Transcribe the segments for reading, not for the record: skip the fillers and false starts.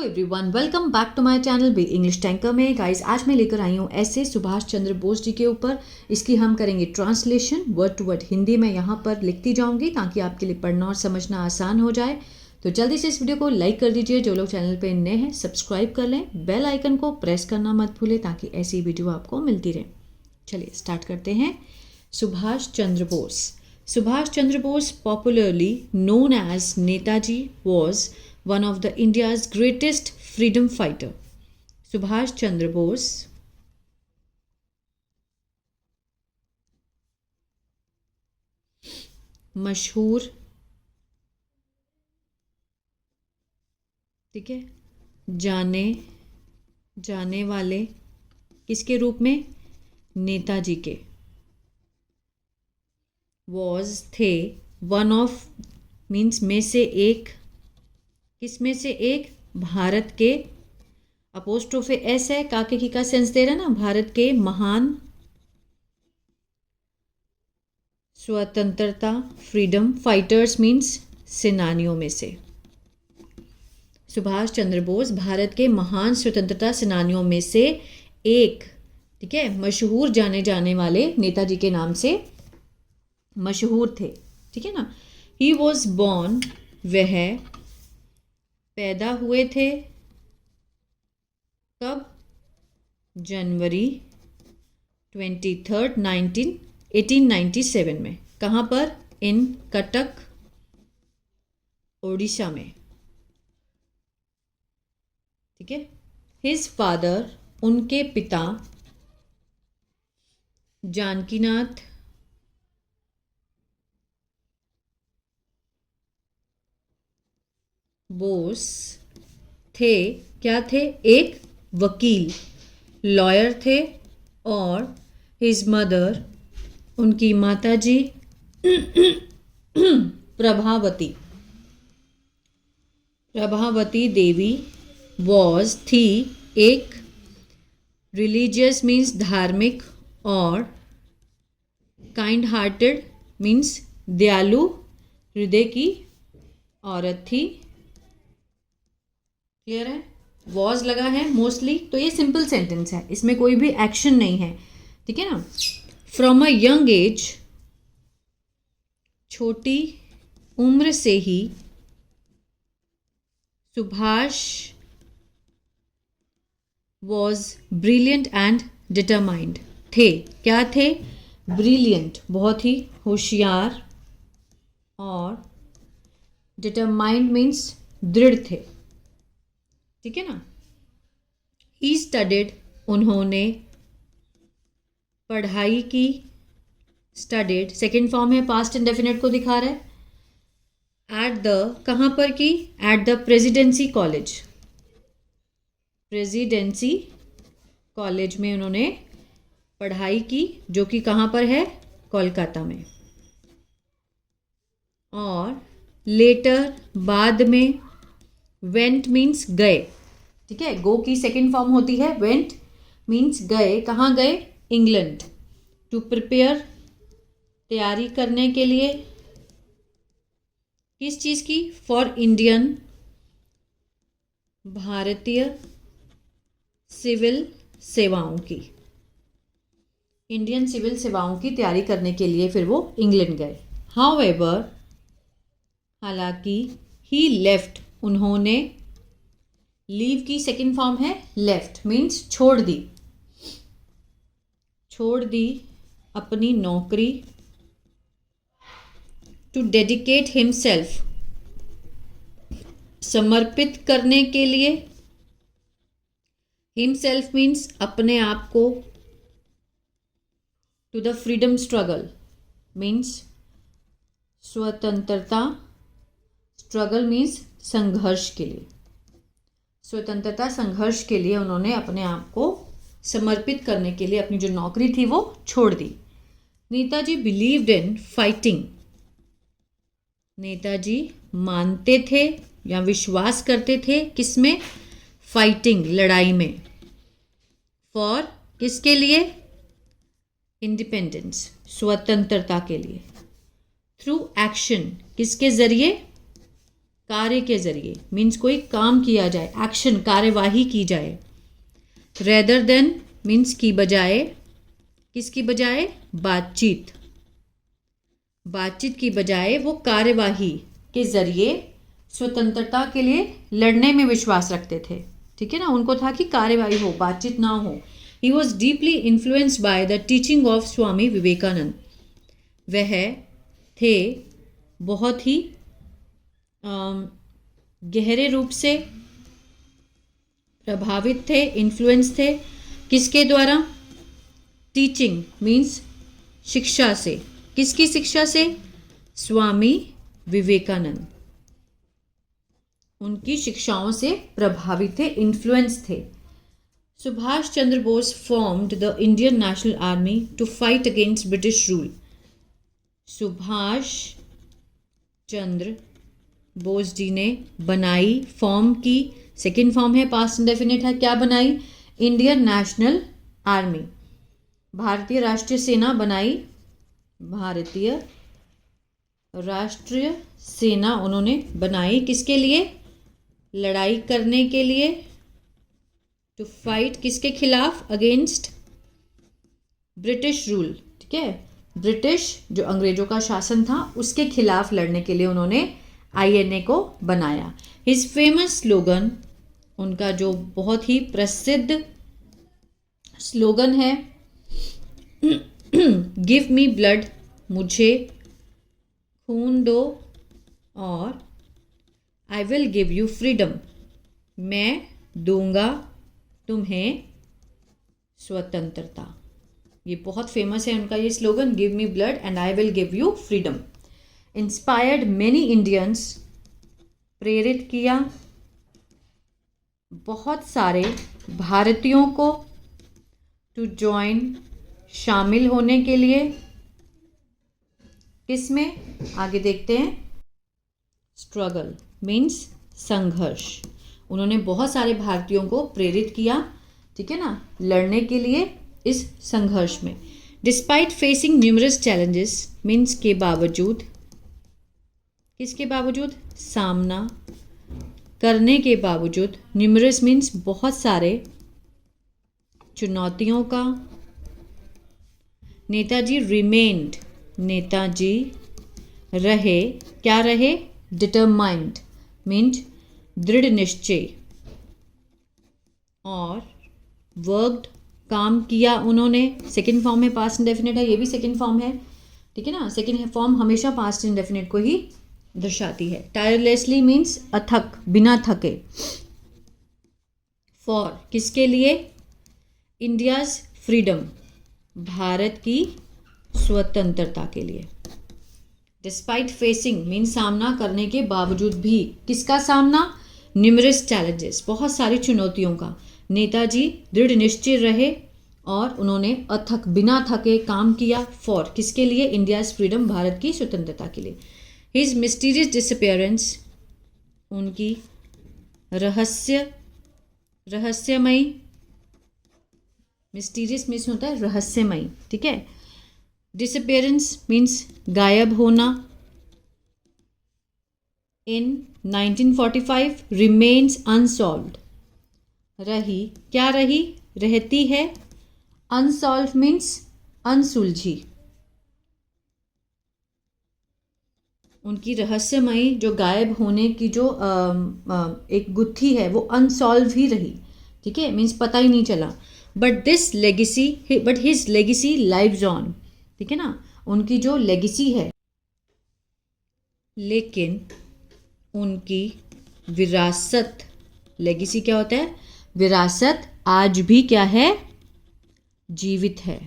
Everyone, welcome back to my channel B English tanker में। Guys, आज मैं लेकर आई हूँ ऐसे सुभाष चंद्र बोस जी के ऊपर। इसकी हम करेंगे translation word to word. Hindi में यहाँ पर लिखती जाऊँगी ताकि आपके लिए पढ़ना और समझना आसान हो जाए। तो जल्दी से इस वीडियो को लाइक कर दीजिए। जो लोग चैनल पर नए हैं सब्सक्राइब कर लें, बेल आइकन को प्रेस करना मत भूलें ताकि ऐसी वीडियो आपको मिलती रहे। चलिए स्टार्ट करते हैं। Subhash Chandra Bose. Subhash Chandra Bose, popularly known as Netaji, was one of the India's greatest freedom fighter. Subhash Chandra Bose मशहूर, ठीक है, जाने वाले किसके रूप में? नेताजी के। वॉज थे, वन ऑफ मीन्स में से एक, किस में से एक? भारत के। अपोस्ट्रोफे एस है, काके की का सेंस दे रहा है ना, भारत के महान स्वतंत्रता फ्रीडम फाइटर्स मीन्स सेनानियों में से। सुभाष चंद्र बोस भारत के महान स्वतंत्रता सेनानियों में से एक, ठीक है, मशहूर जाने जाने वाले नेताजी के नाम से मशहूर थे, ठीक है ना। ही वॉज बॉर्न, वह पैदा हुए थे, कब? जनवरी 23, 1897 में। कहाँ पर? इन कटक, ओडिशा में, ठीक है। हिज फादर, उनके पिता, जानकीनाथ बोस थे, क्या थे? एक वकील, लॉयर थे। और हिज मदर, उनकी माताजी प्रभावती देवी, वॉज थी, एक रिलीजियस मीन्स धार्मिक, और काइंड हार्टेड मीन्स दयालु हृदय की औरत थी। क्लियर है? वॉज लगा है मोस्टली, तो ये सिंपल सेंटेंस है, इसमें कोई भी एक्शन नहीं है, ठीक है ना। फ्रॉम अ यंग एज, छोटी उम्र से ही Subhash was brilliant and determined, थे, क्या थे? ब्रिलियंट, बहुत ही होशियार, और डिटरमाइंड मीन्स दृढ़ थे, ठीक है ना। ही स्टडीड, उन्होंने पढ़ाई की, स्टडीड सेकेंड फॉर्म है, पास्ट इंडेफिनिट को दिखा रहा है। एट द, कहाँ पर की? At the presidency college, presidency college में उन्होंने पढ़ाई की, जो कि कहाँ पर है? कोलकाता में। और लेटर, बाद में, वेंट मीन्स गए, ठीक है। गो की सेकेंड फॉर्म होती है वेंट, मीन्स गए। कहाँ गए? इंग्लैंड। टू प्रिपेयर, तैयारी करने के लिए, किस चीज़ की? फॉर इंडियन, भारतीय सिविल सेवाओं की, इंडियन सिविल सेवाओं की तैयारी करने के लिए फिर वो इंग्लैंड गए। हाउएवर, हालांकि, ही लेफ्ट, उन्होंने, लीव की सेकेंड फॉर्म है लेफ्ट, मीन्स छोड़ दी अपनी नौकरी। टू डेडिकेट हिमसेल्फ, समर्पित करने के लिए। हिमसेल्फ मीन्स अपने आप को। To the freedom struggle means स्वतंत्रता, स्ट्रगल मीन्स संघर्ष के लिए, स्वतंत्रता संघर्ष के लिए उन्होंने अपने आप को समर्पित करने के लिए अपनी जो नौकरी थी वो छोड़ दी। Netaji believed in fighting, Netaji मानते थे या विश्वास करते थे, किसमें? फाइटिंग, लड़ाई में। फॉर, किसके लिए? इंडिपेंडेंस, स्वतंत्रता के लिए। थ्रू एक्शन, किसके जरिए? कार्य के जरिए मीन्स कोई काम किया जाए, एक्शन कार्यवाही की जाए। रेदर देन मीन्स की बजाय, किसकी बजाय, बातचीत, बातचीत की बजाय वो कार्यवाही के जरिए स्वतंत्रता के लिए लड़ने में विश्वास रखते थे। ठीक है ना, उनको था कि कार्यवाही हो, बातचीत ना हो। He was deeply influenced by the teaching of Swami Vivekananda. वह थे बहुत ही गहरे रूप से प्रभावित थे, इन्फ्लुएंस थे, किसके द्वारा, टीचिंग मीन्स शिक्षा से, किसकी शिक्षा से, स्वामी विवेकानंद, उनकी शिक्षाओं से प्रभावित थे, इन्फ्लुएंस थे। Subhash Chandra Bose formed the Indian national army to fight against British rule. Subhash Chandra Bose ji ने बनाई, फॉर्म की, सेकेंड फॉर्म है, पास्ट इंडेफिनिट है, क्या बनाई, इंडियन नेशनल आर्मी, भारतीय राष्ट्रीय सेना बनाई, भारतीय राष्ट्रीय सेना उन्होंने बनाई, किसके लिए, लड़ाई करने के लिए, टू फाइट, किसके खिलाफ, अगेंस्ट ब्रिटिश रूल। ठीक है, ब्रिटिश जो अंग्रेजों का शासन था उसके खिलाफ लड़ने के लिए उन्होंने INA को बनाया। हिज फेमस स्लोगन, उनका जो बहुत ही प्रसिद्ध स्लोगन है, गिव मी ब्लड, मुझे खून दो, और I will give you freedom, मैं दूंगा तुम्हें स्वतंत्रता। ये बहुत फेमस है उनका ये slogan, give me blood and I will give you freedom. Inspired many Indians, प्रेरित किया बहुत सारे भारतीयों को, टू ज्वाइन, शामिल होने के लिए, किसमें, आगे देखते हैं, स्ट्रगल मीन्स संघर्ष। उन्होंने बहुत सारे भारतीयों को प्रेरित किया, ठीक है ना, लड़ने के लिए इस संघर्ष में। Despite facing numerous challenges means के बावजूद, किसके बावजूद, सामना करने के बावजूद, न्यूमरस मीन्स बहुत सारे, चुनौतियों का, नेताजी रिमेन्ड, नेताजी रहे, क्या रहे, डिटरमाइंड मीन्स दृढ़ निश्चय, और वर्कड, काम किया उन्होंने, सेकेंड फॉर्म में पास्ट इंडेफिनिट है, ये भी सेकेंड फॉर्म है, ठीक है ना, सेकेंड फॉर्म हमेशा पास्ट इंडेफिनिट को ही दर्शाती है। टायरलेसली मीन्स अथक, बिना थके, फॉर, किसके लिए, इंडियाज फ्रीडम, भारत की स्वतंत्रता के लिए। डिस्पाइट फेसिंग मीन्स सामना करने के बावजूद भी, किसका सामना, न्यूमरस चैलेंजेस, बहुत सारी चुनौतियों का। नेताजी दृढ़ निश्चय रहे और उन्होंने अथक, बिना थके काम किया, फॉर, किसके लिए, इंडियाज फ्रीडम, भारत की स्वतंत्रता के लिए। हिज मिस्टीरियस डिसअपियरेंस, उनकी रहस्यमयी, मिस्टीरियस मीन्स होता है रहस्यमयी, ठीक है, डिसअपियरेंस मीन्स गायब होना, इन 1945 रिमेन्स अनसॉल्व्ड, रही, क्या रही, रहती है, अनसॉल्व मीन्स अनसुलझी, उनकी रहस्यमयी जो गायब होने की जो एक गुत्थी है वो अनसॉल्व ही रही, ठीक है, मीन्स पता ही नहीं चला। But his legacy lives on, ठीक है ना, उनकी जो लेगेसी है, लेकिन उनकी विरासत, लेगेसी क्या होता है, विरासत आज भी क्या है, जीवित है,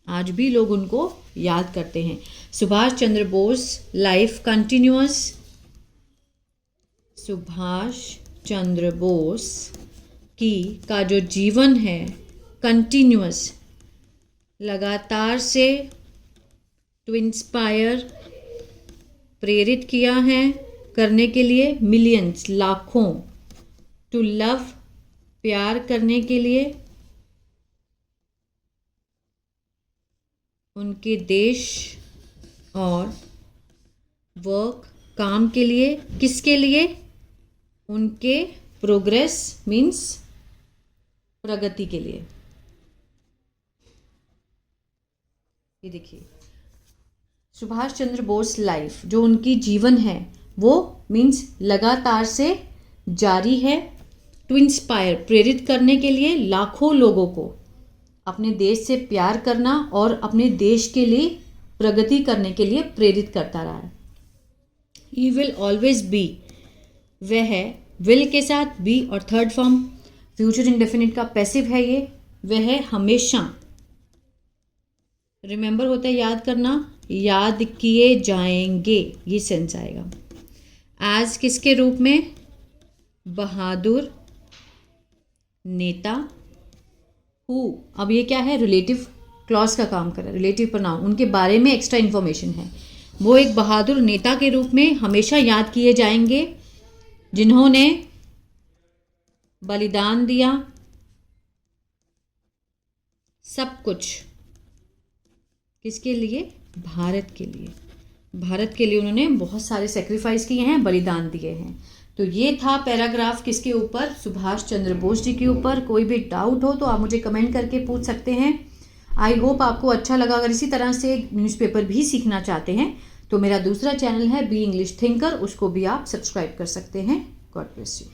आज भी लोग उनको याद करते हैं। सुभाष चंद्र बोस लाइफ कंटिन्यूअस, सुभाष चंद्र बोस का जो जीवन है कंटिन्यूअस, लगातार से, टू इंस्पायर, प्रेरित किया है, करने के लिए, मिलियंस, लाखों, टू लव, प्यार करने के लिए, उनके देश, और वर्क, काम के लिए, किसके लिए? उनके प्रोग्रेस मीन्स प्रगति के लिए। ये देखिए, सुभाष चंद्र बोस लाइफ, जो उनकी जीवन है वो मीन्स लगातार से जारी है। टू इंस्पायर, प्रेरित करने के लिए लाखों लोगों को अपने देश से प्यार करना और अपने देश के लिए प्रगति करने के लिए प्रेरित करता रहा है। ही विल ऑलवेज बी, वह है विल के साथ बी और थर्ड फॉर्म फ्यूचर इंडेफिनिट का पैसिव है ये, वह है हमेशा। रिमेंबर होता है याद करना, याद किए जाएंगे, ये सेंस आएगा। एज किसके रूप में? बहादुर नेता। हु, अब ये क्या है? रिलेटिव क्लॉज का काम कर रहा है, रिलेटिव प्रोनाउन, उनके बारे में एक्स्ट्रा इन्फॉर्मेशन है। वो एक बहादुर नेता के रूप में हमेशा याद किए जाएंगे जिन्होंने बलिदान दिया, सब कुछ किसके लिए? भारत के लिए। भारत के लिए उन्होंने बहुत सारे सेक्रीफाइस किए हैं, बलिदान दिए हैं। तो ये था पैराग्राफ किसके ऊपर? सुभाष चंद्र बोस जी के ऊपर। कोई भी डाउट हो तो आप मुझे कमेंट करके पूछ सकते हैं। आई होप आपको अच्छा लगा। अगर इसी तरह से न्यूज़पेपर भी सीखना चाहते हैं तो मेरा दूसरा चैनल है बी इंग्लिश थिंकर, उसको भी आप सब्सक्राइब कर सकते हैं। God bless you.